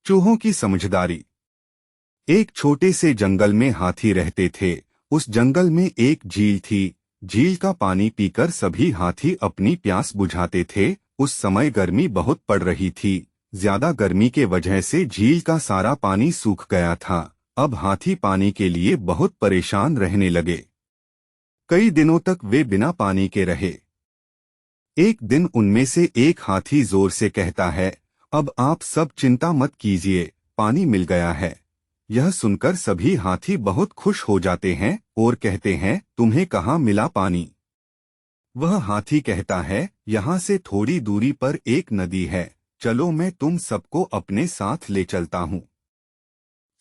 चूहों की समझदारी। एक छोटे से जंगल में हाथी रहते थे। उस जंगल में एक झील थी। झील का पानी पीकर सभी हाथी अपनी प्यास बुझाते थे। उस समय गर्मी बहुत पड़ रही थी। ज्यादा गर्मी के वजह से झील का सारा पानी सूख गया था। अब हाथी पानी के लिए बहुत परेशान रहने लगे। कई दिनों तक वे बिना पानी के रहे। एक दिन उनमें से एक हाथी जोर से कहता है, अब आप सब चिंता मत कीजिए, पानी मिल गया है। यह सुनकर सभी हाथी बहुत खुश हो जाते हैं और कहते हैं, तुम्हें कहाँ मिला पानी? वह हाथी कहता है, यहाँ से थोड़ी दूरी पर एक नदी है, चलो मैं तुम सबको अपने साथ ले चलता हूँ।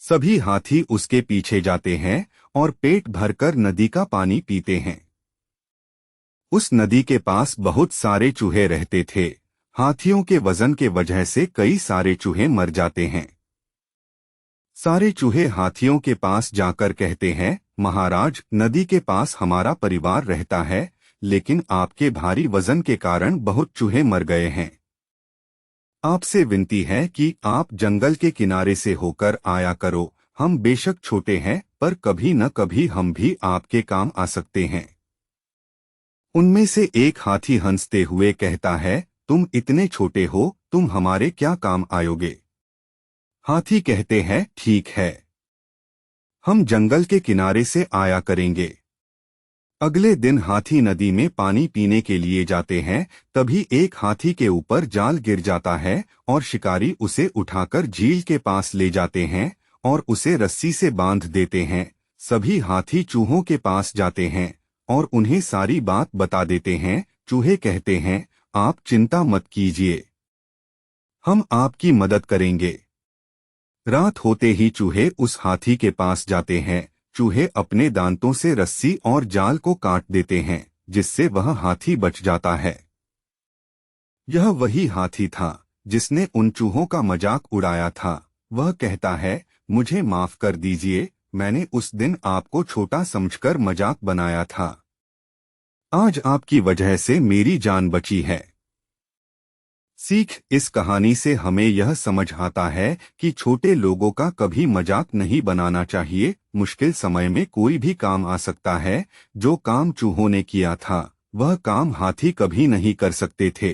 सभी हाथी उसके पीछे जाते हैं और पेट भरकर नदी का पानी पीते हैं। उस नदी के पास बहुत सारे चूहे रहते थे। हाथियों के वजन के वजह से कई सारे चूहे मर जाते हैं। सारे चूहे हाथियों के पास जाकर कहते हैं, महाराज, नदी के पास हमारा परिवार रहता है, लेकिन आपके भारी वजन के कारण बहुत चूहे मर गए हैं। आपसे विनती है कि आप जंगल के किनारे से होकर आया करो। हम बेशक छोटे हैं, पर कभी न कभी हम भी आपके काम आ सकते हैं। उनमें से एक हाथी हंसते हुए कहता है, तुम इतने छोटे हो, तुम हमारे क्या काम आयोगे? हाथी कहते हैं, ठीक है, हम जंगल के किनारे से आया करेंगे। अगले दिन हाथी नदी में पानी पीने के लिए जाते हैं। तभी एक हाथी के ऊपर जाल गिर जाता है और शिकारी उसे उठाकर झील के पास ले जाते हैं और उसे रस्सी से बांध देते हैं। सभी हाथी चूहों के पास जाते हैं और उन्हें सारी बात बता देते हैं। चूहे कहते हैं, आप चिंता मत कीजिए, हम आपकी मदद करेंगे। रात होते ही चूहे उस हाथी के पास जाते हैं। चूहे अपने दांतों से रस्सी और जाल को काट देते हैं, जिससे वह हाथी बच जाता है। यह वही हाथी था जिसने उन चूहों का मजाक उड़ाया था। वह कहता है, मुझे माफ कर दीजिए, मैंने उस दिन आपको छोटा समझकर मजाक बनाया था। आज आपकी वजह से मेरी जान बची है। सीख, इस कहानी से हमें यह समझ आता है कि छोटे लोगों का कभी मजाक नहीं बनाना चाहिए। मुश्किल समय में कोई भी काम आ सकता है। जो काम चूहों ने किया था, वह काम हाथी कभी नहीं कर सकते थे।